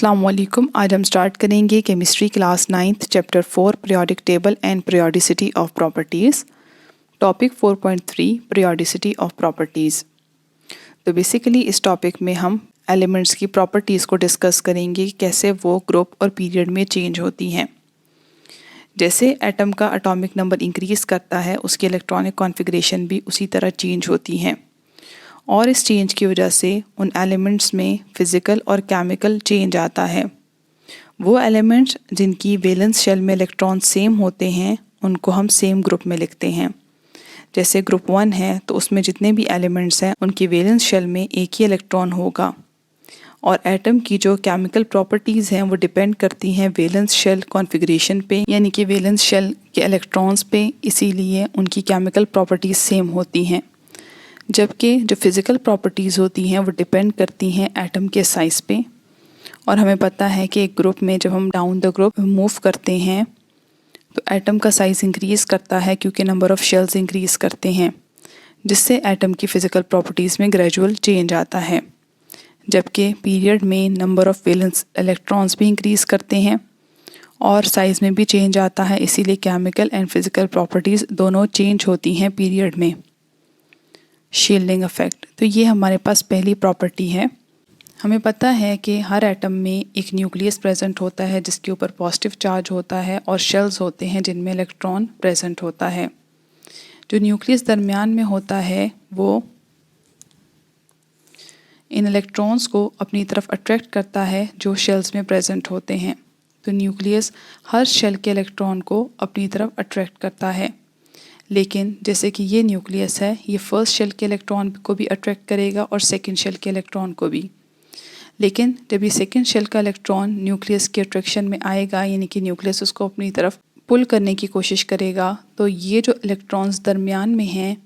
अस्सलाम वालेकुम। आज हम स्टार्ट करेंगे chemistry class 9th chapter 4 periodic table and periodicity of properties. Topic 4.3 periodicity of properties. तो बेसिकली इस टॉपिक में हम एलिमेंट्स की प्रॉपर्टीज़ को डिस्कस करेंगे कि कैसे वो ग्रुप और पीरियड में चेंज होती हैं। जैसे एटम का एटॉमिक नंबर इंक्रीज़ करता है, उसकी इलेक्ट्रॉनिक कॉन्फ़िगरेशन भी उसी तरह चेंज होती हैं और इस चेंज की वजह से उन एलिमेंट्स में फ़िज़िकल और केमिकल चेंज आता है। वो एलिमेंट्स जिनकी वैलेंस शेल में इलेक्ट्रॉन सेम होते हैं उनको हम सेम ग्रुप में लिखते हैं। जैसे ग्रुप 1 है तो उसमें जितने भी एलिमेंट्स हैं उनकी वैलेंस शेल में एक ही इलेक्ट्रॉन होगा और एटम की जो केमिकल प्रॉपर्टीज़ हैं वो डिपेंड करती हैं वैलेंस शेल कॉन्फ़िगरेशन पे, यानी कि वैलेंस शेल के इलेक्ट्रॉन्स पे, इसीलिए उनकी केमिकल प्रॉपर्टीज़ सेम होती हैं। जबकि जो फिज़िकल प्रॉपर्टीज़ होती हैं वो डिपेंड करती हैं एटम के साइज़ पे। और हमें पता है कि एक ग्रुप में जब हम डाउन द ग्रुप मूव करते हैं तो एटम का साइज़ इंक्रीज़ करता है क्योंकि नंबर ऑफ़ शेल्स इंक्रीज़ करते हैं, जिससे एटम की फ़िज़िकल प्रॉपर्टीज़ में ग्रेजुअल चेंज आता है। जबकि पीरियड में नंबर ऑफ़ वैलेंस इलेक्ट्रॉन्स भी इंक्रीज़ करते हैं और साइज़ में भी चेंज आता है, इसीलिए केमिकल एंड फिज़िकल प्रॉपर्टीज़ दोनों चेंज होती हैं पीरियड में। शील्डिंग इफ़ेक्ट, तो ये हमारे पास पहली प्रॉपर्टी है। हमें पता है कि हर एटम में एक न्यूक्लियस प्रेजेंट होता है जिसके ऊपर पॉजिटिव चार्ज होता है और शेल्स होते हैं जिनमें इलेक्ट्रॉन प्रेजेंट होता है। जो न्यूक्लियस दरमियान में होता है वो इन इलेक्ट्रॉन्स को अपनी तरफ अट्रैक्ट करता है जो शेल्स में प्रेजेंट होते हैं। तो न्यूक्लियस हर शेल के इलेक्ट्रॉन को अपनी तरफ अट्रैक्ट करता है, लेकिन जैसे कि ये न्यूक्लियस है, ये फर्स्ट शेल के इलेक्ट्रॉन को भी अट्रैक्ट करेगा और सेकंड शेल के इलेक्ट्रॉन को भी। लेकिन जब ये सेकंड शेल का इलेक्ट्रॉन न्यूक्लियस के अट्रैक्शन में आएगा, यानी कि न्यूक्लियस उसको अपनी तरफ पुल करने की कोशिश करेगा, तो ये जो इलेक्ट्रॉन्स दरमियान में हैं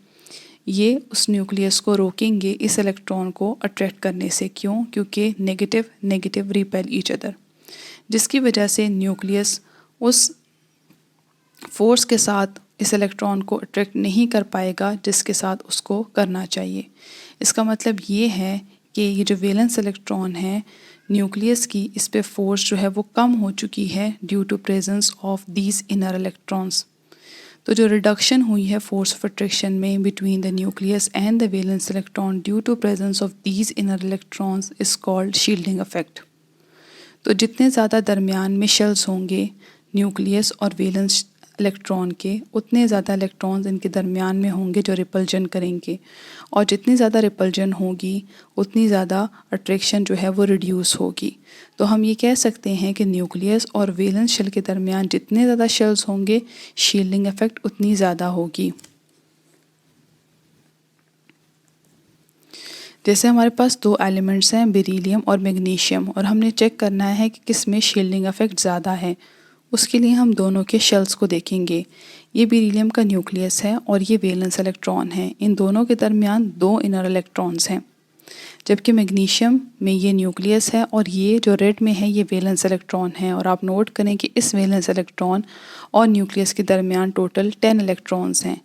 ये उस न्यूक्लियस को रोकेंगे इस इलेक्ट्रॉन को अट्रैक्ट करने से। क्यों? क्योंकि negative negative repel each other, जिसकी वजह से न्यूक्लियस उस फोर्स के साथ इस इलेक्ट्रॉन को अट्रैक्ट नहीं कर पाएगा जिसके साथ उसको करना चाहिए। इसका मतलब ये है कि ये जो वैलेंस इलेक्ट्रॉन है न्यूक्लियस की, इस पे फोर्स जो है वो कम हो चुकी है due to presence of these inner electrons. तो जो रिडक्शन हुई है फोर्स ऑफ अट्रैक्शन में between the nucleus and the valence electron due to presence of these inner electrons is called shielding effect. तो जितने ज़्यादा दरमियान में शेल्स होंगे न्यूक्लियस और वैलेंस इलेक्ट्रॉन के, उतने ज़्यादा इलेक्ट्रॉन्स इनके दरमियान में होंगे जो रिपल्जन करेंगे, और जितनी ज़्यादा रिपल्जन होगी उतनी ज़्यादा अट्रैक्शन जो है वो रिड्यूस होगी। तो हम ये कह सकते हैं कि न्यूक्लियस और वैलेंस शेल के दरमियान जितने ज़्यादा शेल्स होंगे शील्डिंग इफेक्ट उतनी ज़्यादा होगी। जैसे हमारे पास दो एलिमेंट्स हैं बेरिलियम और मैग्नीशियम, और हमने चेक करना है कि किस में शील्डिंग इफेक्ट ज़्यादा है। उसके लिए हम दोनों के शेल्स को देखेंगे। ये बेरिलियम का न्यूक्लियस है और ये वैलेंस इलेक्ट्रॉन है। इन दोनों के दरमियान दो इनर इलेक्ट्रॉन्स हैं। जबकि मैग्नीशियम में ये न्यूक्लियस है और ये जो रेड में है ये वैलेंस इलेक्ट्रॉन है। और आप नोट करें कि इस वैलेंस इलेक्ट्रॉन और न्यूक्लियस के दरमियान टोटल 10 इलेक्ट्रॉन्स हैं।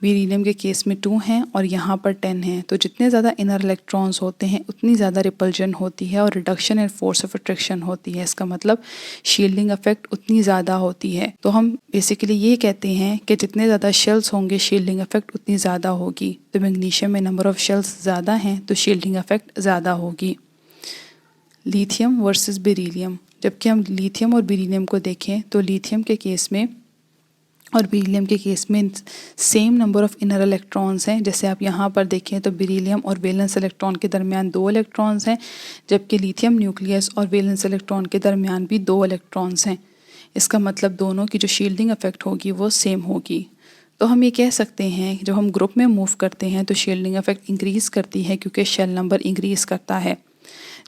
बेरिलियम के केस में 2 हैं और यहाँ पर 10 हैं। तो जितने ज़्यादा इनर इलेक्ट्रॉन्स होते हैं उतनी ज़्यादा रिपल्जन होती है और reduction in force of attraction होती है। इसका मतलब शील्डिंग इफेक्ट उतनी ज़्यादा होती है। तो हम बेसिकली ये कहते हैं कि जितने ज़्यादा शेल्स होंगे शील्डिंग इफेक्ट उतनी ज़्यादा होगी। तो मैग्नीशियम में नंबर ऑफ़ शेल्स ज़्यादा हैं तो शील्डिंग इफेक्ट ज़्यादा होगी। लिथियम वर्सेस बेरिलियम, जबकि हम लिथियम और बेरिलियम को देखें तो लिथियम के केस में और बेरिलियम के केस में same number of inner electrons हैं। जैसे आप यहाँ पर देखें तो बेरिलियम और वैलेंस इलेक्ट्रॉन के दरमियान 2 इलेक्ट्रॉन्स हैं, जबकि लिथियम न्यूक्लियस और वैलेंस इलेक्ट्रॉन के दरमियान भी 2 इलेक्ट्रॉन्स हैं। इसका मतलब दोनों की जो शील्डिंग इफेक्ट होगी वो सेम होगी। तो हम ये कह सकते हैं जब हम ग्रुप में मूव करते हैं तो शील्डिंग इफेक्ट इंक्रीज़ करती है क्योंकि शेल नंबर इंक्रीज़ करता है,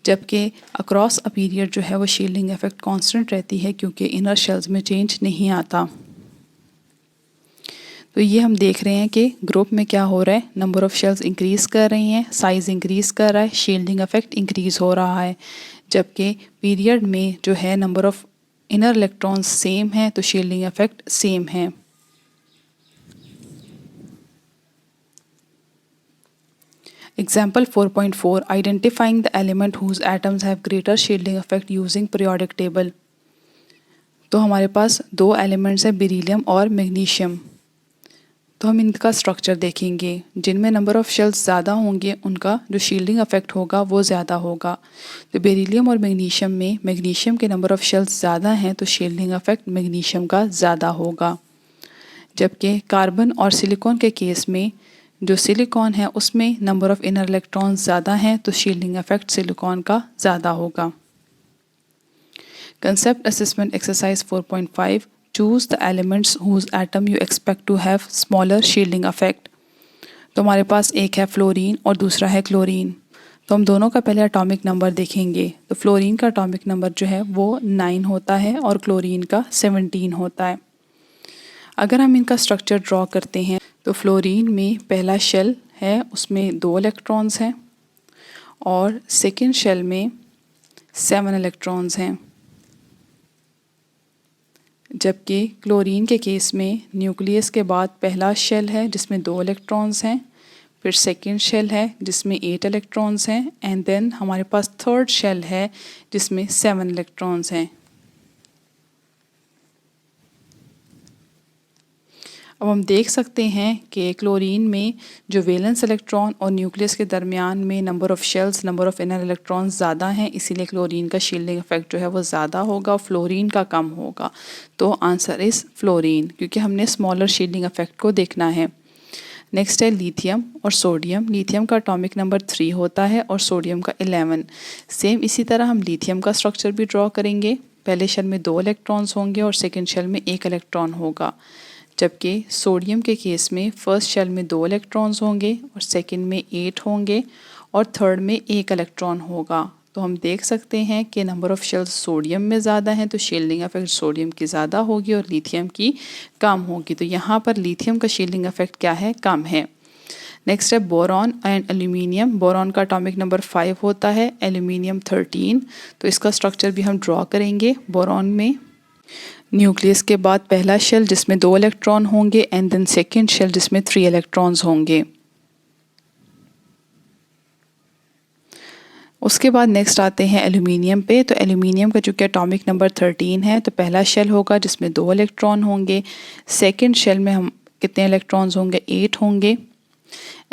जबकि अक्रॉस अ पीरियड जो है वो शील्डिंग इफेक्ट कांस्टेंट रहती है क्योंकि इनर शेल्स में चेंज नहीं आता। तो ये हम देख रहे हैं कि ग्रुप में क्या हो रहा है, नंबर ऑफ़ शेल्स इंक्रीज़ कर रही हैं, साइज़ इंक्रीज़ कर रहा है, शील्डिंग इफेक्ट इंक्रीज़ हो रहा है। जबकि पीरियड में जो है number of inner electrons same है तो शील्डिंग इफेक्ट सेम है। Example 4.4 Identifying the element whose atoms have greater shielding effect using periodic table. तो हमारे पास दो एलिमेंट्स हैं बेरिलियम और मैग्नीशियम। तो हम इनका स्ट्रक्चर देखेंगे। जिनमें नंबर ऑफ़ शेल्स ज़्यादा होंगे उनका जो शील्डिंग इफेक्ट होगा वो ज़्यादा होगा। तो बेरिलियम और मैग्नीशियम में मैग्नीशियम के नंबर ऑफ़ शेल्स ज़्यादा हैं तो शील्डिंग इफेक्ट मैग्नीशियम का ज़्यादा होगा। जबकि कार्बन और सिलिकॉन के केस में जो सिलिकॉन है उसमें नंबर ऑफ़ इनर इलेक्ट्रॉन्स ज़्यादा हैं तो शील्डिंग इफेक्ट सिलिकॉन का ज़्यादा होगा। Concept assessment exercise 4.5 choose the elements whose atom you expect to have smaller shielding effect. तो हमारे पास एक है फ्लोरीन और दूसरा है क्लोरीन। तो हम दोनों का पहले एटॉमिक नंबर देखेंगे। तो फ्लोरीन का एटॉमिक नंबर जो है वो 9 होता है और क्लोरीन का 17 होता है। अगर हम इनका स्ट्रक्चर ड्रॉ करते हैं तो फ्लोरीन में पहला शेल है उसमें 2 इलेक्ट्रॉन्स हैं और सेकेंड शेल में 7 इलेक्ट्रॉन्स हैं। जबकि क्लोरीन के केस में न्यूक्लियस के बाद पहला शेल है जिसमें 2 इलेक्ट्रॉन्स हैं, फिर सेकेंड शेल है जिसमें 8 इलेक्ट्रॉन्स हैं एंड देन हमारे पास थर्ड शेल है जिसमें 7 इलेक्ट्रॉन्स हैं। अब हम देख सकते हैं कि क्लोरीन में जो वैलेंस इलेक्ट्रॉन और न्यूक्लियस के दरमियान में number of shells number of inner electrons ज़्यादा हैं, इसीलिए क्लोरीन का शील्डिंग इफेक्ट जो है वो ज़्यादा होगा और फ्लोरीन का कम होगा। तो आंसर इज़ फ्लोरीन, क्योंकि हमने स्मॉलर शील्डिंग इफेक्ट को देखना है। नेक्स्ट है लिथियम और सोडियम। लिथियम का एटॉमिक नंबर 3 होता है और सोडियम का 11। सेम इसी तरह हम लिथियम का स्ट्रक्चर भी ड्रॉ करेंगे। पहले शेल में 2 इलेक्ट्रॉन्स होंगे और सेकेंड शेल में 1 इलेक्ट्रॉन होगा। जबकि सोडियम के केस में फर्स्ट शेल में 2 इलेक्ट्रॉन्स होंगे और सेकंड में 8 होंगे और थर्ड में 1 इलेक्ट्रॉन होगा। तो हम देख सकते हैं कि नंबर ऑफ़ शेल्स सोडियम में ज़्यादा हैं तो शील्डिंग इफेक्ट सोडियम की ज़्यादा होगी और लिथियम की कम होगी। तो यहाँ पर लिथियम का शील्डिंग इफेक्ट क्या है, कम है। नेक्स्ट है बोरॉन एंड एल्यूमिनियम। बोरॉन का एटॉमिक नंबर 5 होता है, एल्यूमिनियम 13। तो इसका स्ट्रक्चर भी हम ड्रॉ करेंगे। बोरॉन में न्यूक्लियस के बाद पहला शेल जिसमें 2 इलेक्ट्रॉन होंगे एंड देन सेकेंड शेल जिसमें 3 इलेक्ट्रॉन्स होंगे। उसके बाद नेक्स्ट आते हैं एल्यूमिनियम पे। तो एल्यूमिनियम का चूँकि एटॉमिक नंबर 13 है तो पहला शेल होगा जिसमें 2 इलेक्ट्रॉन होंगे। सेकेंड शेल में हम कितने इलेक्ट्रॉन्स होंगे, 8 होंगे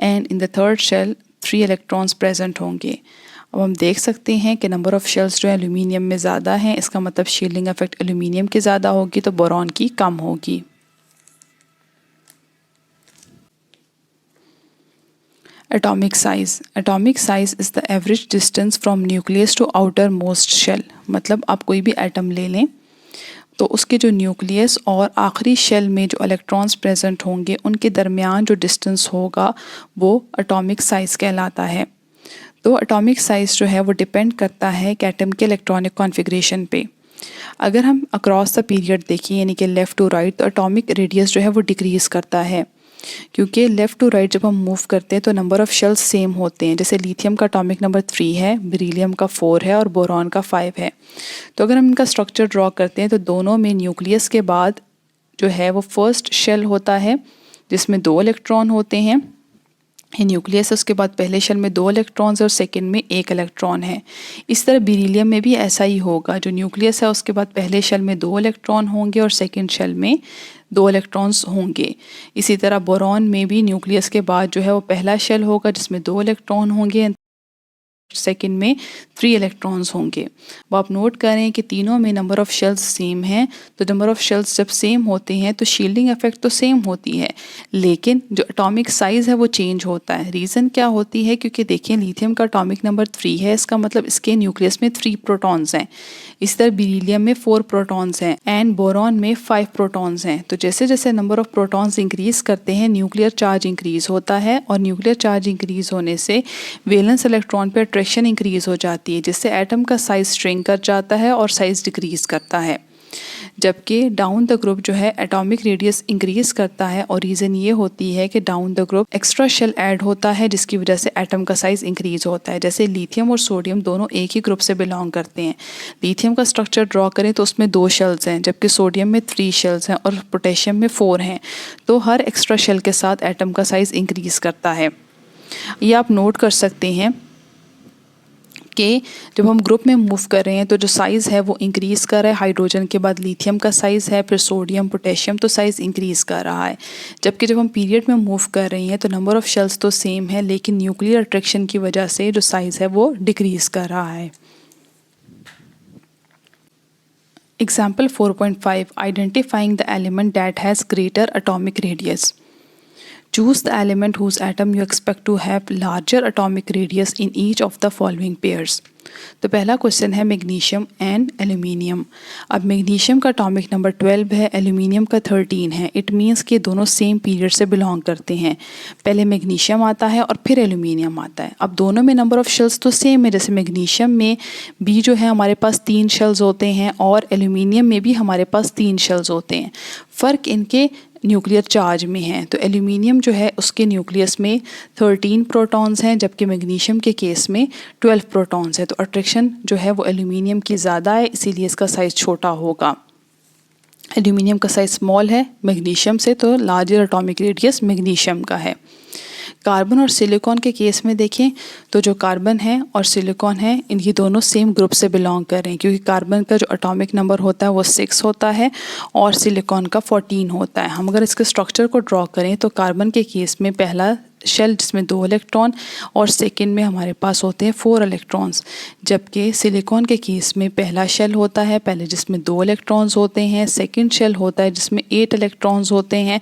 and in the third shell 3 electrons present होंगे। अब हम देख सकते हैं कि नंबर ऑफ़ शेल्स जो एल्यूमिनियम में ज़्यादा हैं, इसका मतलब शील्डिंग इफेक्ट एल्यूमिनियम की ज़्यादा होगी तो बोरॉन की कम होगी। Atomic size. Atomic size is the average distance from nucleus to outermost shell. मतलब आप कोई भी एटम ले लें तो उसके जो न्यूक्लियस और आखिरी शेल में जो इलेक्ट्रॉन्स प्रेजेंट होंगे उनके दरमियान जो डिस्टेंस होगा वो एटॉमिक साइज़ कहलाता है। तो एटॉमिक साइज़ जो है वो डिपेंड करता है कि एटम के इलेक्ट्रॉनिक कॉन्फ़िगरेशन पे। अगर हम अक्रॉस द पीरियड देखें यानी कि लेफ़्ट टू राइट तो एटॉमिक रेडियस जो है वो डिक्रीज़ करता है, क्योंकि लेफ़्ट टू राइट जब हम मूव करते हैं तो नंबर ऑफ़ शेल्स सेम होते हैं। जैसे लिथियम का एटॉमिक नंबर 3 है, बेरिलियम का 4 है और बोरॉन का 5 है। तो अगर हम इनका स्ट्रक्चर ड्रॉ करते हैं तो दोनों में न्यूक्लियस के बाद जो है वो फर्स्ट शेल होता है जिसमें 2 इलेक्ट्रॉन होते हैं। न्यूक्लियस है, उसके बाद पहले शेल में 2 इलेक्ट्रॉन्स और सेकंड में 1 इलेक्ट्रॉन है। इस तरह बेरिलियम में भी ऐसा ही होगा। जो न्यूक्लियस है उसके बाद पहले शेल में 2 इलेक्ट्रॉन होंगे और सेकंड शेल में 2 इलेक्ट्रॉन्स होंगे। इसी तरह बोरॉन में भी न्यूक्लियस के बाद जो है वो पहला शेल होगा जिसमें 2 इलेक्ट्रॉन होंगे, सेकंड में 3 इलेक्ट्रॉन्स होंगे। वो आप नोट करें कि तीनों में नंबर ऑफ़ शेल्स सेम हैं। तो नंबर ऑफ़ शेल्स जब सेम होते हैं तो शील्डिंग इफेक्ट तो सेम होती है, लेकिन जो एटॉमिक साइज़ है वो चेंज होता है। रीज़न क्या होती है, क्योंकि देखिए लिथियम का एटॉमिक नंबर 3 है, इसका मतलब इसके न्यूक्लियस में 3 प्रोटॉन्स हैं। इस तरह बेरिलियम में 4 प्रोटॉन्स हैं एंड बोरॉन में 5 प्रोटॉन्स हैं। तो जैसे जैसे नंबर ऑफ़ प्रोटॉन्स इंक्रीज़ करते हैं न्यूक्लियर चार्ज इंक्रीज़ होता है और न्यूक्लियर चार्ज इंक्रीज़ होने से वैलेंस इलेक्ट्रॉन पर अट्रैक्शन इंक्रीज़ हो जाती है, जिससे एटम का साइज़ श्रिंक कर जाता है और साइज़ डिक्रीज़ करता है। जबकि डाउन द ग्रुप जो है एटॉमिक रेडियस इंक्रीज़ करता है और रीज़न ये होती है कि down the group extra shell add होता है जिसकी वजह से एटम का साइज़ इंक्रीज़ होता है। जैसे लिथियम और सोडियम दोनों एक ही ग्रुप से बिलोंग करते हैं। लिथियम का स्ट्रक्चर ड्रॉ करें तो उसमें 2 शेल्स हैं, जबकि सोडियम में 3 शेल्स हैं और पोटेशियम में 4 हैं। तो हर एक्स्ट्रा शेल के साथ एटम का साइज़ इंक्रीज़ करता है। ये आप नोट कर सकते हैं कि जब हम ग्रुप में मूव कर रहे हैं तो जो साइज़ है वो इंक्रीज़ कर रहा है। हाइड्रोजन के बाद लिथियम का साइज़ है, फिर सोडियम पोटेशियम, तो साइज़ इंक्रीज़ कर रहा है। जबकि जब हम पीरियड में मूव कर रहे हैं तो नंबर ऑफ़ शेल्स तो सेम है, लेकिन न्यूक्लियर अट्रैक्शन की वजह से जो साइज़ है वो डिक्रीज़ कर रहा है। Example 4.5 Identifying the element that has greater atomic radius. Choose the element whose atom you expect to have larger atomic radius in each of the following pairs. तो पहला क्वेश्चन है मैग्नीशियम एंड एल्यूमिनियम। अब magnesium का atomic number 12 है, aluminium का 13 है। It means कि दोनों सेम पीरियड से बिलोंग करते हैं। पहले मैग्नीशियम आता है और फिर एल्यूमिनियम आता है। अब दोनों में नंबर ऑफ़ शेल्स तो सेम है, जैसे मैग्नीशियम में भी जो है हमारे पास 3 शेल्स होते हैं और एल्यूमिनियम में भी हमारे पास 3 शेल्स होते हैं। फ़र्क इनके न्यूक्लियर चार्ज में है। तो एल्यूमिनियम जो है उसके न्यूक्लियस में 13 प्रोटॉन्स हैं, जबकि मैग्नीशियम के केस में 12 प्रोटॉन्स हैं। तो अट्रैक्शन जो है वो एल्यूमिनियम की ज़्यादा है, इसीलिए इसका साइज़ छोटा होगा। एल्यूमिनियम का साइज़ स्मॉल है मैग्नीशियम से, तो लार्जर एटॉमिक रेडियस मैग्नीशियम का है। कार्बन और सिलिकॉन के केस में देखें तो जो कार्बन है और सिलिकॉन है इनकी दोनों सेम ग्रुप से बिलोंग कर रहे हैं, क्योंकि कार्बन का जो एटॉमिक नंबर होता है वो 6 होता है और सिलिकॉन का 14 होता है। हम अगर इसके स्ट्रक्चर को ड्रॉ करें तो कार्बन के केस में पहला शेल जिसमें 2 इलेक्ट्रॉन और सेकंड में हमारे पास होते हैं 4 इलेक्ट्रॉन्स, जबकि सिलिकॉन के केस में पहला शेल होता है पहले जिसमें 2 इलेक्ट्रॉन्स होते हैं, सेकंड शेल होता है जिसमें 8 इलेक्ट्रॉन्स होते हैं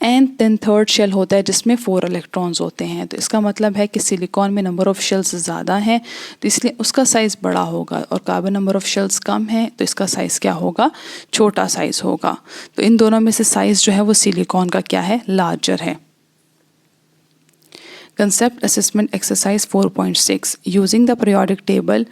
एंड देन थर्ड शेल होता है जिसमें 4 इलेक्ट्रॉन्स होते हैं। तो इसका मतलब है कि सिलिकॉन में नंबर ऑफ़ शेल्स ज़्यादा हैं तो इसलिए उसका साइज़ बड़ा होगा, और कार्बन नंबर ऑफ़ शेल्स कम है तो इसका साइज़ क्या होगा, छोटा साइज़ होगा। तो इन दोनों में से साइज़ जो है वो सिलिकॉन का क्या है, लार्जर है। Concept Assessment Exercise 4.6 Using the periodic table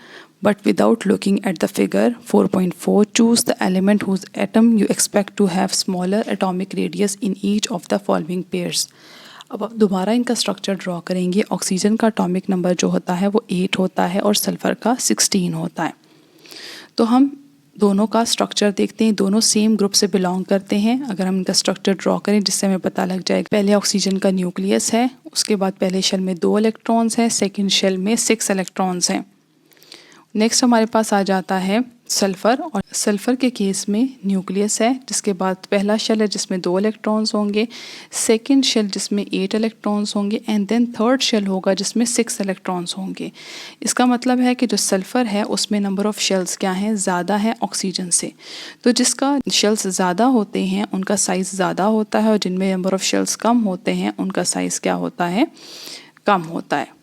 but without looking at the figure 4.4 choose the element whose atom you expect to have smaller atomic radius in each of the following pairs. अब आप दोबारा इनका structure draw करेंगे। Oxygen का atomic number जो होता है वो 8 होता है और सल्फ़र का 16 होता है। तो हम दोनों का स्ट्रक्चर देखते हैं, दोनों सेम ग्रुप से बिलोंग करते हैं। अगर हम इनका स्ट्रक्चर ड्रॉ करें जिससे हमें पता लग जाएगा, पहले ऑक्सीजन का न्यूक्लियस है, उसके बाद पहले शेल में 2 इलेक्ट्रॉन्स हैं, सेकंड शेल में 6 इलेक्ट्रॉन्स हैं। नेक्स्ट हमारे पास आ जाता है सल्फ़र, और सल्फ़र के केस में न्यूक्लियस है जिसके बाद पहला शेल है जिसमें 2 इलेक्ट्रॉन्स होंगे, सेकंड शेल जिसमें 8 इलेक्ट्रॉन्स होंगे एंड देन थर्ड शेल होगा जिसमें 6 इलेक्ट्रॉन्स होंगे। इसका मतलब है कि जो सल्फ़र है उसमें नंबर ऑफ़ शेल्स क्या हैं, ज़्यादा है ऑक्सीजन से। तो जिसका शेल्स ज़्यादा होते हैं उनका साइज़ ज़्यादा होता है और जिनमें नंबर ऑफ़ शेल्स कम होते हैं उनका साइज़ क्या होता है, कम होता है।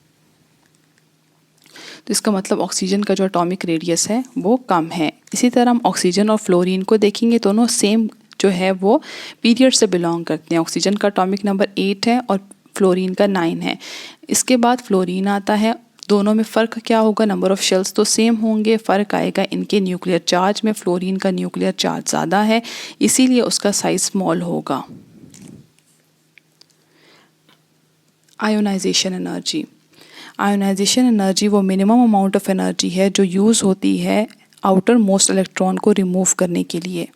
तो इसका मतलब ऑक्सीजन का जो एटॉमिक रेडियस है वो कम है। इसी तरह हम ऑक्सीजन और फ्लोरीन को देखेंगे, दोनों सेम जो है वो पीरियड से बिलोंग करते हैं। ऑक्सीजन का एटॉमिक नंबर 8 है और फ्लोरीन का 9 है। इसके बाद फ्लोरीन आता है, दोनों में फ़र्क क्या होगा, नंबर ऑफ़ शेल्स तो सेम होंगे, फ़र्क आएगा इनके न्यूक्लियर चार्ज में। फ्लोरीन का न्यूक्लियर चार्ज ज़्यादा है इसीलिए उसका साइज़ स्मॉल होगा। Ionisation energy. आयोनाइजेशन एनर्जी वो मिनिमम अमाउंट ऑफ एनर्जी है जो यूज़ होती है आउटर मोस्ट इलेक्ट्रॉन को रिमूव करने के लिए।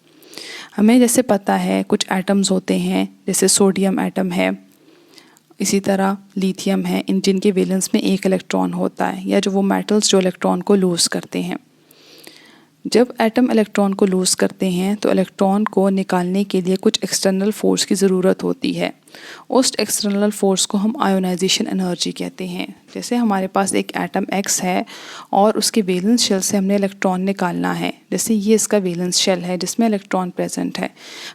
हमें जैसे पता है कुछ एटम्स होते हैं, जैसे सोडियम एटम है, इसी तरह लिथियम है, इन जिनके वैलेंस में 1 इलेक्ट्रॉन होता है, या जो वो मेटल्स जो इलेक्ट्रॉन को लूज़ करते हैं। जब एटम इलेक्ट्रॉन को लूज़ करते हैं तो इलेक्ट्रॉन को निकालने के लिए कुछ एक्सटर्नल फोर्स की ज़रूरत होती है। उस एक्सटर्नल फोर्स को हम आयोनाइजेशन एनर्जी कहते हैं। जैसे हमारे पास एक एटम X है और उसके वैलेंस शेल से हमने इलेक्ट्रॉन निकालना है, जैसे ये इसका वैलेंस शेल है जिसमें इलेक्ट्रॉन प्रेजेंट है।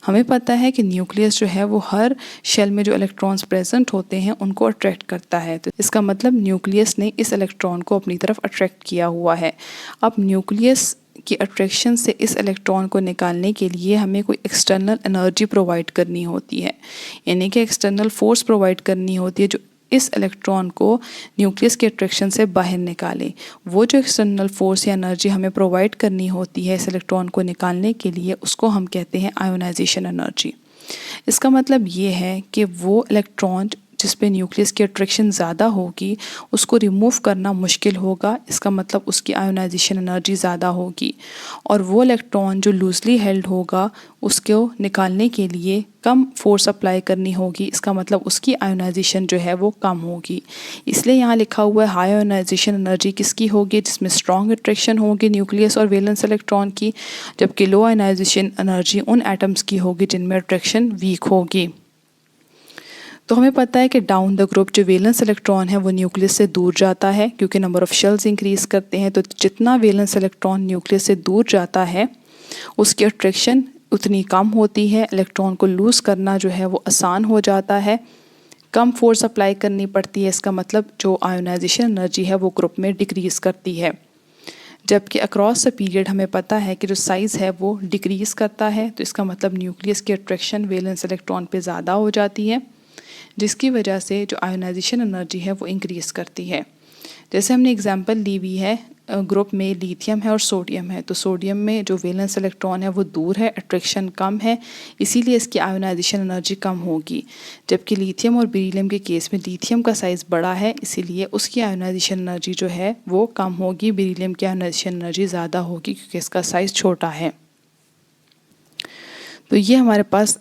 हमें पता है कि न्यूक्लियस जो है वो हर शेल में जो इलेक्ट्रॉन्स प्रेजेंट होते हैं उनको अट्रैक्ट करता है। तो इसका मतलब न्यूक्लियस ने इस इलेक्ट्रॉन को अपनी तरफ अट्रैक्ट किया हुआ है। अब न्यूक्लियस की अट्रैक्शन से इस इलेक्ट्रॉन को निकालने के लिए हमें कोई एक्सटर्नल एनर्जी प्रोवाइड करनी होती है, यानी कि एक्सटर्नल फोर्स प्रोवाइड करनी होती है जो इस इलेक्ट्रॉन को न्यूक्लियस के अट्रैक्शन से बाहर निकाले। वो जो एक्सटर्नल फोर्स या एनर्जी हमें प्रोवाइड करनी होती है इस इलेक्ट्रॉन को निकालने के लिए उसको हम कहते हैं आयोनाइजेशन एनर्जी। इसका मतलब ये है कि वो इलेक्ट्रॉन जिस पे न्यूक्लियस की अट्रैक्शन ज़्यादा होगी उसको रिमूव करना मुश्किल होगा, इसका मतलब उसकी आयोनाइजेशन एनर्जी ज़्यादा होगी। और वो इलेक्ट्रॉन जो लूजली हेल्ड होगा उसको निकालने के लिए कम फोर्स अप्लाई करनी होगी, इसका मतलब उसकी आयोनाइजेशन जो है वो कम होगी। इसलिए यहाँ लिखा हुआ है हाई आयोनाइजेशन एनर्जी किसकी होगी, जिसमें स्ट्रॉन्ग अट्रैक्शन होगी न्यूक्लियस और वैलेंस इलेक्ट्रॉन की, जबकि लो आयोनाइजेशन एनर्जी उन एटम्स की होगी जिनमें अट्रैक्शन वीक होगी। तो हमें पता है कि डाउन द ग्रुप जो वैलेंस इलेक्ट्रॉन है वो न्यूक्लियस से दूर जाता है, क्योंकि नंबर ऑफ शेल्स इंक्रीज करते हैं। तो जितना वैलेंस इलेक्ट्रॉन न्यूक्लियस से दूर जाता है उसकी अट्रैक्शन उतनी कम होती है, इलेक्ट्रॉन को लूज़ करना जो है वो आसान हो जाता है, कम फोर्स अप्लाई करनी पड़ती है। इसका मतलब जो आयोनाइजेशन एनर्जी है वो ग्रुप में डिक्रीज़ करती है। जबकि अक्रॉस द पीरियड हमें पता है कि जो साइज़ है वो डिक्रीज़ करता है, तो इसका मतलब न्यूक्लियस की अट्रैक्शन वैलेंस इलेक्ट्रॉन पे ज़्यादा हो जाती है, जिसकी वजह से जो आयोनाइजेशन एनर्जी है वो इंक्रीज़ करती है। जैसे हमने एग्जांपल ली हुई है, ग्रुप में लिथियम है और सोडियम है, तो सोडियम में जो वैलेंस इलेक्ट्रॉन है वो दूर है, अट्रैक्शन कम है, इसीलिए इसकी आयोनाइजेशन एनर्जी कम होगी। जबकि लिथियम और बेरिलियम के केस में लिथियम का साइज़ बड़ा है, इसीलिए उसकी आयोनाइजेशन एनर्जी जो है वो कम होगी, बेरिलियम की आयोनाइजेशन एनर्जी ज़्यादा होगी क्योंकि इसका साइज़ छोटा है। तो ये हमारे पास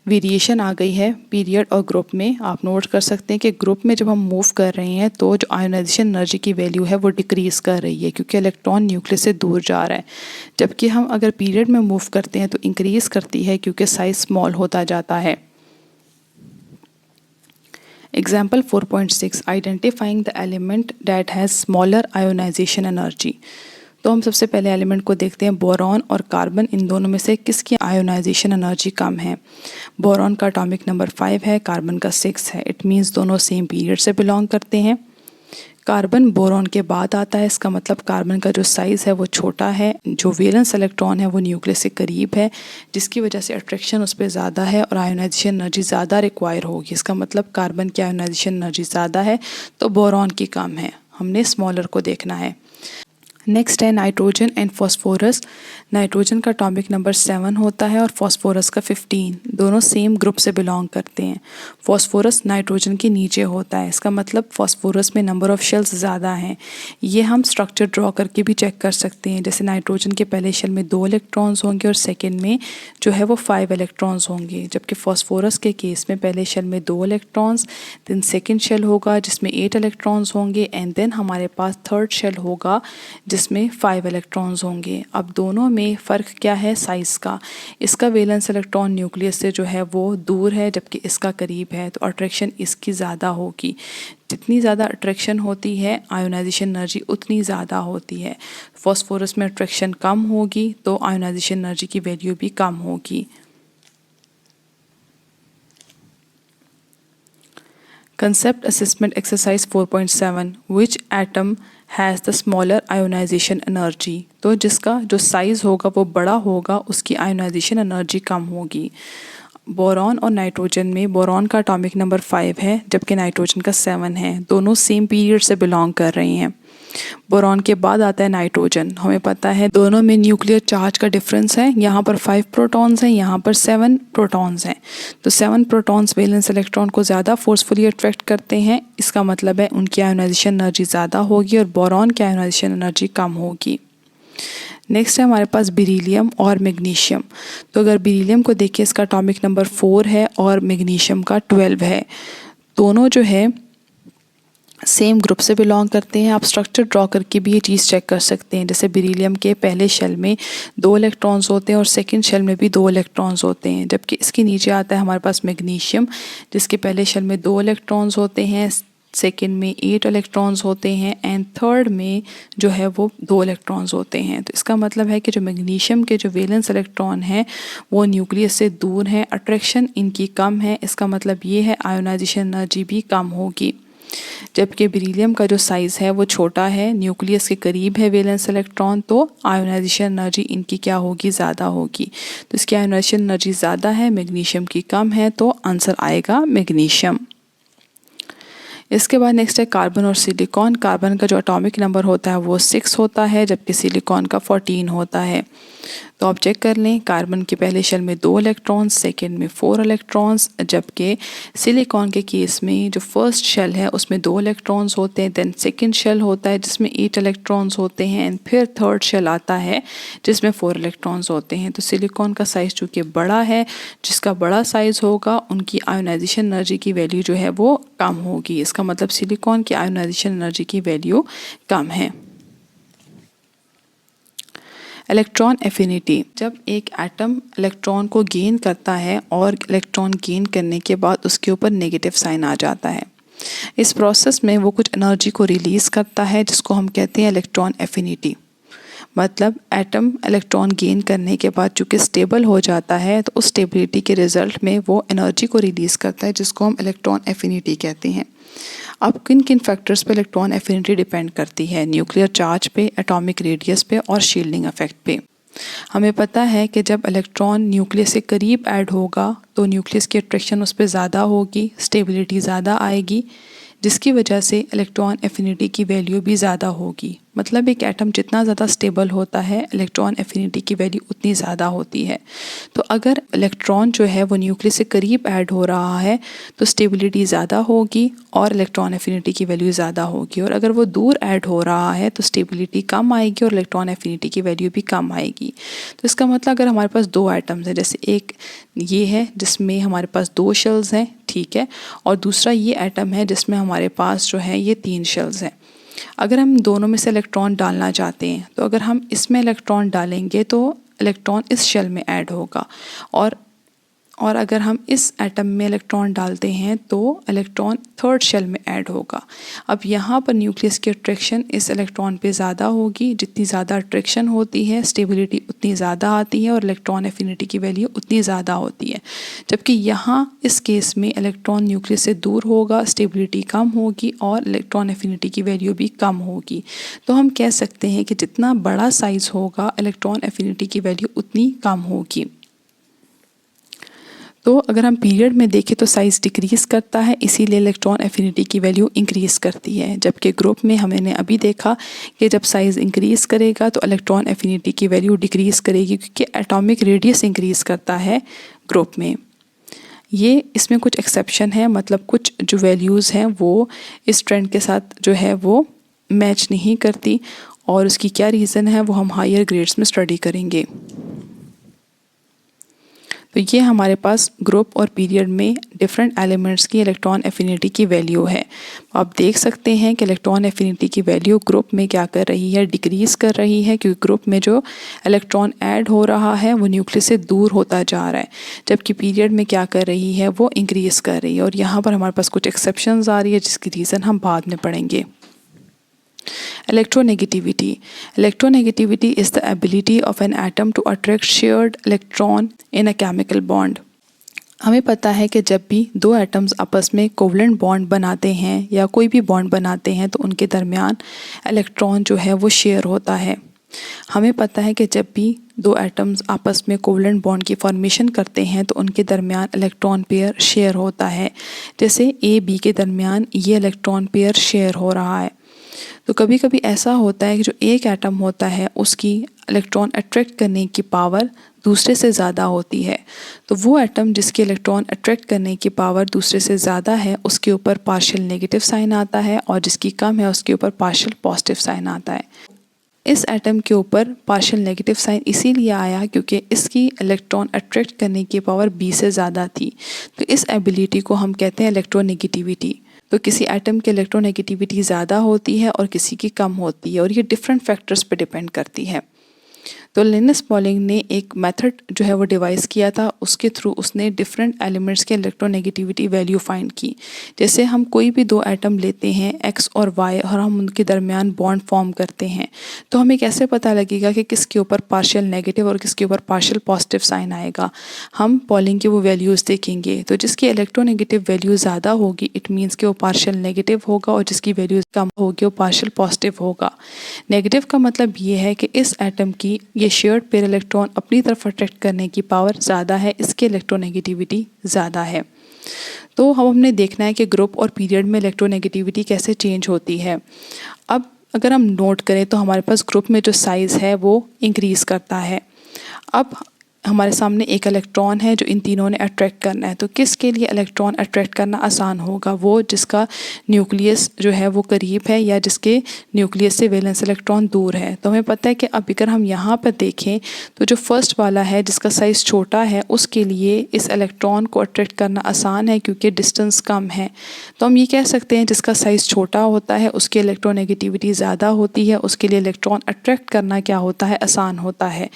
वेरिएशन आ गई है पीरियड और ग्रुप में। आप नोट कर सकते हैं कि ग्रुप में जब हम मूव कर रहे हैं तो जो आयोनाइजेशन एनर्जी की वैल्यू है वो डिक्रीज़ कर रही है क्योंकि इलेक्ट्रॉन न्यूक्लियस से दूर जा रहा है, जबकि हम अगर पीरियड में मूव करते हैं तो इंक्रीज़ करती है क्योंकि साइज स्मॉल होता जाता है। Example 4.6 identifying the element that has smaller ionisation energy. तो हम सबसे पहले एलिमेंट को देखते हैं, बोरॉन और कार्बन, इन दोनों में से किसकी आयोनाइजेशन एनर्जी कम है। बोरॉन का एटॉमिक नंबर 5 है, कार्बन का 6 है, इट मीन्स दोनों सेम पीरियड से बिलोंग करते हैं। कार्बन बोरॉन के बाद आता है, इसका मतलब कार्बन का जो साइज़ है वो छोटा है, जो वैलेंस इलेक्ट्रॉन है वो न्यूक्लियस से करीब है, जिसकी वजह से अट्रैक्शन उस पर ज़्यादा है और आयोनाइजेशन एनर्जी ज़्यादा रिक्वायर होगी। इसका मतलब कार्बन की आयोनाइजेशन एनर्जी ज़्यादा है तो बोरॉन की कम है, हमने स्मॉलर को देखना है। नेक्स्ट है नाइट्रोजन एंड फॉस्फोरस। नाइट्रोजन का एटॉमिक नंबर 7 होता है और फॉस्फोरस का 15, दोनों सेम ग्रुप से बिलोंग करते हैं। फॉस्फोरस नाइट्रोजन के नीचे होता है, इसका मतलब फॉस्फोरस में नंबर ऑफ शेल्स ज़्यादा हैं। ये हम स्ट्रक्चर ड्रॉ करके भी चेक कर सकते हैं, जैसे नाइट्रोजन के पहले शेल में 2 इलेक्ट्रॉन्स होंगे और सेकेंड में जो है वो 5 इलेक्ट्रॉन्स होंगे, जबकि फॉस्फोरस के केस में पहले शेल में 2 इलेक्ट्रॉन्स, देन सेकेंड शेल होगा जिसमें 8 इलेक्ट्रॉन्स होंगे एंड देन हमारे पास थर्ड शेल होगा जिसमें 5 इलेक्ट्रॉन्स होंगे। अब दोनों में फ़र्क क्या है, साइज़ का। इसका वैलेंस इलेक्ट्रॉन न्यूक्लियस से जो है वो दूर है जबकि इसका करीब है, तो अट्रैक्शन इसकी ज़्यादा होगी। जितनी ज़्यादा अट्रैक्शन होती है आयोनाइजेशन एनर्जी उतनी ज़्यादा होती है। फॉस्फोरस में अट्रैक्शन कम होगी तो आयोनाइजेशन एनर्जी की वैल्यू भी कम होगी। Concept Assessment Exercise 4.7 Which atom has the smaller ionization energy? तो जिसका जो साइज़ होगा वो बड़ा होगा उसकी आयोनाइजेशन एनर्जी कम होगी। बोरॉन और नाइट्रोजन में बोरॉन का एटॉमिक नंबर 5 है जबकि नाइट्रोजन का 7 है, दोनों सेम पीरियड से बिलोंग कर रही हैं। बोरॉन के बाद आता है नाइट्रोजन, हमें पता है दोनों में न्यूक्लियर चार्ज का डिफरेंस है, यहाँ पर 5 प्रोटॉन्स हैं, यहाँ पर 7 प्रोटॉन्स हैं, तो 7 प्रोटॉन्स वैलेंस इलेक्ट्रॉन को ज़्यादा फोर्सफुली अट्रैक्ट करते हैं, इसका मतलब है उनकी आयोनाइजेशन एनर्जी ज़्यादा होगी और बोरॉन की आयोनाइजेशन एनर्जी कम होगी। नेक्स्ट है हमारे पास बेरिलियम और मैग्नीशियम। तो अगर बेरिलियम को देखिए इसका एटॉमिक नंबर 4 है और मैग्नीशियम का 12 है, दोनों जो है सेम ग्रुप से बिलोंग करते हैं। आप स्ट्रक्चर ड्रॉ करके भी ये चीज़ चेक कर सकते हैं, जैसे बेरिलियम के पहले शेल में 2 इलेक्ट्रॉन्स होते हैं और सेकंड शेल में भी 2 इलेक्ट्रॉन्स होते हैं, जबकि इसके नीचे आता है हमारे पास मैग्नीशियम जिसके पहले शेल में 2 इलेक्ट्रॉन्स होते हैं, सेकेंड में 8 इलेक्ट्रॉन्स होते हैं एंड थर्ड में जो है वो 2 इलेक्ट्रॉन्स होते हैं। तो इसका मतलब है कि जो मैग्नीशियम के जो वैलेंस इलेक्ट्रॉन हैं वो न्यूक्लियस से दूर हैं, अट्रैक्शन इनकी कम है, इसका मतलब ये है आयोनाइजेशन एनर्जी भी कम होगी। जबकि बेरिलियम का जो साइज़ है वो छोटा है, न्यूक्लियस के करीब है वैलेंस इलेक्ट्रॉन, तो आयोनाइजेशन एनर्जी इनकी क्या होगी, ज़्यादा होगी। तो इसकी आयोनाइजेशन एनर्जी ज़्यादा है, मैग्नीशियम की कम है, तो आंसर आएगा मैग्नीशियम। इसके बाद नेक्स्ट है कार्बन और सिलिकॉन। कार्बन का जो एटॉमिक नंबर होता है वो 6 होता है, जबकि सिलिकॉन का 14 होता है। तो आप चेक कर लें, कार्बन के पहले शेल में 2 इलेक्ट्रॉन्स, सेकेंड में 4 इलेक्ट्रॉन्स, जबकि सिलिकॉन के केस में जो फर्स्ट शेल है उसमें 2 इलेक्ट्रॉन्स होते हैं, देन सेकेंड शेल होता है जिसमें 8 इलेक्ट्रॉन्स होते हैं, एंड फिर थर्ड शेल आता है जिसमें 4 इलेक्ट्रॉन्स होते हैं। तो सिलिकॉन का साइज़ चूँकि बड़ा है, जिसका बड़ा साइज़ होगा उनकी आयोनाइजेशन एनर्जी की वैल्यू जो है वो कम होगी। इसका मतलब सिलिकॉन की आयोनाइजेशन एनर्जी की वैल्यू कम है। इलेक्ट्रॉन एफिनिटी, जब एक एटम इलेक्ट्रॉन को गेन करता है और इलेक्ट्रॉन गेन करने के बाद उसके ऊपर नेगेटिव साइन आ जाता है, इस प्रोसेस में वो कुछ एनर्जी को रिलीज़ करता है जिसको हम कहते हैं इलेक्ट्रॉन एफिनिटी। मतलब एटम इलेक्ट्रॉन गेन करने के बाद चूँकि स्टेबल हो जाता है तो उस स्टेबिलिटी के रिजल्ट में वो एनर्जी को रिलीज़ करता है जिसको हम इलेक्ट्रॉन एफिनिटी कहते हैं। अब किन किन फैक्टर्स पे इलेक्ट्रॉन एफिनिटी डिपेंड करती है? न्यूक्लियर चार्ज पे, एटॉमिक रेडियस पे और शील्डिंग इफेक्ट पे। हमें पता है कि जब इलेक्ट्रॉन न्यूक्लियस से करीब ऐड होगा तो न्यूक्लियस की अट्रैक्शन उस पर ज़्यादा होगी, स्टेबिलिटी ज़्यादा आएगी, जिसकी वजह से इलेक्ट्रॉन एफिनिटी की वैल्यू भी ज़्यादा होगी। मतलब एक एटम जितना ज़्यादा स्टेबल होता है इलेक्ट्रॉन एफिनिटी की वैल्यू उतनी ज़्यादा होती है। तो अगर इलेक्ट्रॉन जो है वो न्यूक्लियस से करीब ऐड हो रहा है तो स्टेबिलिटी ज़्यादा होगी और इलेक्ट्रॉन एफिनिटी की वैल्यू ज़्यादा होगी, और अगर वो दूर ऐड हो रहा है तो स्टेबिलिटी कम आएगी और इलेक्ट्रॉन एफिनिटी की वैल्यू भी कम आएगी। तो इसका मतलब अगर हमारे पास 2 एटम्स हैं, जैसे एक ये है जिसमें हमारे पास 2 शेल्स हैं, ठीक है, और दूसरा ये एटम है जिसमें हमारे पास जो है ये 3 शेल्स हैं। अगर हम दोनों में से इलेक्ट्रॉन डालना चाहते हैं तो अगर हम इसमें इलेक्ट्रॉन डालेंगे तो इलेक्ट्रॉन इस शेल में ऐड होगा, और अगर हम इस एटम में इलेक्ट्रॉन डालते हैं तो इलेक्ट्रॉन थर्ड शेल में ऐड होगा। अब यहाँ पर न्यूक्लियस की अट्रैक्शन इस इलेक्ट्रॉन पे ज़्यादा होगी, जितनी ज़्यादा अट्रैक्शन होती है स्टेबिलिटी उतनी ज़्यादा आती है और इलेक्ट्रॉन एफिनिटी की वैल्यू उतनी ज़्यादा होती है। जबकि यहाँ इस केस में इलेक्ट्रॉन न्यूक्लियस से दूर होगा, स्टेबिलिटी कम होगी और इलेक्ट्रॉन एफिनिटी की वैल्यू भी कम होगी। तो हम कह सकते हैं कि जितना बड़ा साइज़ होगा इलेक्ट्रॉन एफिनिटी की वैल्यू उतनी कम होगी। तो अगर हम पीरियड में देखें तो साइज़ डिक्रीज़ करता है, इसीलिए इलेक्ट्रॉन एफिनिटी की वैल्यू इंक्रीज़ करती है। जबकि ग्रुप में हमने अभी देखा कि जब साइज़ इंक्रीज़ करेगा तो इलेक्ट्रॉन एफिनिटी की वैल्यू डिक्रीज़ करेगी, क्योंकि एटॉमिक रेडियस इंक्रीज़ करता है ग्रुप में। ये इसमें कुछ एक्सेप्शन है, मतलब कुछ जो वैल्यूज़ हैं वो इस ट्रेंड के साथ जो है वो मैच नहीं करती, और उसकी क्या रीज़न है वो हम हायर ग्रेड्स में स्टडी करेंगे। तो ये हमारे पास ग्रुप और पीरियड में डिफरेंट एलिमेंट्स की इलेक्ट्रॉन एफिनिटी की वैल्यू है। आप देख सकते हैं कि इलेक्ट्रॉन एफिनिटी की वैल्यू ग्रुप में क्या कर रही है, डिक्रीज़ कर रही है, क्योंकि ग्रुप में जो इलेक्ट्रॉन ऐड हो रहा है वो न्यूक्लियस से दूर होता जा रहा है, जबकि पीरियड में क्या कर रही है वो इंक्रीज़ कर रही है। और यहाँ पर हमारे पास कुछ एक्सेप्शंस आ रही है जिसकी रीज़न हम बाद में पढ़ेंगे। Electronegativity. Electronegativity is the ability of an atom to attract shared electron in a chemical bond. हमें पता है कि जब भी 2 एटम्स आपस में कोवलेंट बॉन्ड बनाते हैं या कोई भी बॉन्ड बनाते हैं तो उनके दरमियान इलेक्ट्रॉन जो है वो शेयर होता है। हमें पता है कि जब भी 2 एटम्स आपस में कोवलेंट बॉन्ड की फॉर्मेशन करते हैं तो उनके दरमियान इलेक्ट्रॉन पेयर शेयर होता है। जैसे ए बी के दरमियान ये इलेक्ट्रॉन पेयर शेयर हो रहा है। तो कभी कभी ऐसा होता है कि जो एक एटम होता है उसकी इलेक्ट्रॉन अट्रैक्ट करने की पावर दूसरे से ज़्यादा होती है। तो वो एटम जिसके इलेक्ट्रॉन अट्रैक्ट करने की पावर दूसरे से ज़्यादा है उसके ऊपर पार्शियल नेगेटिव साइन आता है, और जिसकी कम है उसके ऊपर पार्शियल पॉजिटिव साइन आता है। इस एटम के ऊपर पार्शियल नेगेटिव साइन इसीलिए आया क्योंकि इसकी इलेक्ट्रॉन अट्रैक्ट करने की पावर बी से ज़्यादा थी। तो इस एबिलिटी को हम कहते हैं इलेक्ट्रोनेगेटिविटी। तो किसी एटम की इलेक्ट्रोनेगेटिविटी ज़्यादा होती है और किसी की कम होती है, और ये डिफरेंट फैक्टर्स पे डिपेंड करती है। तो लिनस पॉलिंग ने एक मेथड जो है वो डिवाइस किया था, उसके थ्रू उसने डिफरेंट एलिमेंट्स के इलेक्ट्रोनेगेटिविटी वैल्यू फाइंड की। जैसे हम कोई भी 2 एटम लेते हैं एक्स और वाई, और हम उनके दरमियान बॉन्ड फॉर्म करते हैं, तो हमें कैसे पता लगेगा कि किसके ऊपर पार्शियल नेगेटिव और किसके ऊपर पार्शियल पॉजिटिव साइन आएगा? हम पॉलिंग की वो वैल्यूज़ देखेंगे, तो जिसकी इलेक्ट्रोनेगेटिव वैल्यू ज़्यादा होगी इट मीन्स कि वो पार्शियल नेगेटिव होगा, और जिसकी वैल्यू कम होगी वो पार्शियल पॉजिटिव होगा। नेगेटिव का मतलब ये है कि इस एटम की ये शेयर्ड पेयर इलेक्ट्रॉन अपनी तरफ अट्रैक्ट करने की पावर ज़्यादा है, इसकी इलेक्ट्रोनेगेटिविटी ज़्यादा है। तो हमने देखना है कि ग्रुप और पीरियड में इलेक्ट्रोनेगेटिविटी कैसे चेंज होती है। अब अगर हम नोट करें तो हमारे पास ग्रुप में जो साइज़ है वो इंक्रीज़ करता है। अब हमारे सामने एक इलेक्ट्रॉन है जो इन तीनों ने अट्रैक्ट करना है, तो किसके लिए इलेक्ट्रॉन अट्रैक्ट करना आसान होगा? वो जिसका न्यूक्लियस जो है वो करीब है या जिसके न्यूक्लियस से वैलेंस इलेक्ट्रॉन दूर है। तो हमें पता है कि अब अगर हम यहाँ पर देखें तो जो फर्स्ट वाला है जिसका साइज़ छोटा है उसके लिए इस इलेक्ट्रॉन को अट्रैक्ट करना आसान है क्योंकि डिस्टेंस कम है। तो हम ये कह सकते हैं जिसका साइज़ छोटा होता है उसकी इलेक्ट्रोनेगेटिविटी ज़्यादा होती है, उसके लिए इलेक्ट्रॉन अट्रैक्ट करना क्या होता है, आसान होता है।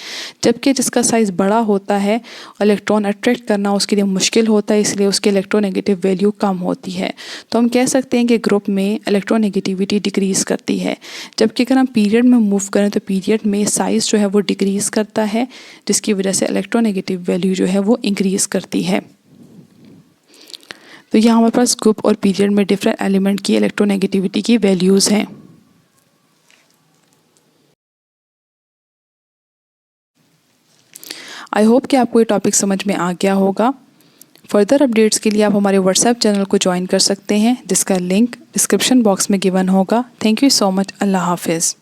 जबकि जिसका साइज़ बड़ा होता है इलेक्ट्रॉन अट्रैक्ट करना उसके लिए मुश्किल होता है, इसलिए उसकी इलेक्ट्रोनेगेटिव वैल्यू कम होती है। तो हम कह सकते हैं कि ग्रुप में इलेक्ट्रोनेगेटिविटी डिक्रीज़ करती है। जबकि अगर हम पीरियड में मूव करें तो पीरियड में साइज़ जो है वो डिक्रीज़ करता है, जिसकी वजह से इलेक्ट्रोनेगेटिव वैल्यू जो है वो इंक्रीज़ करती है। तो यहाँ हमारे पास ग्रुप और पीरियड में डिफरेंट एलिमेंट की इलेक्ट्रोनेगेटिविटी की वैल्यूज़ हैं। आई होप कि आपको ये टॉपिक समझ में आ गया होगा। फर्दर अपडेट्स के लिए आप हमारे व्हाट्सएप चैनल को ज्वाइन कर सकते हैं जिसका लिंक डिस्क्रिप्शन बॉक्स में गिवन होगा। Thank you so much. अल्लाह हाफिज़।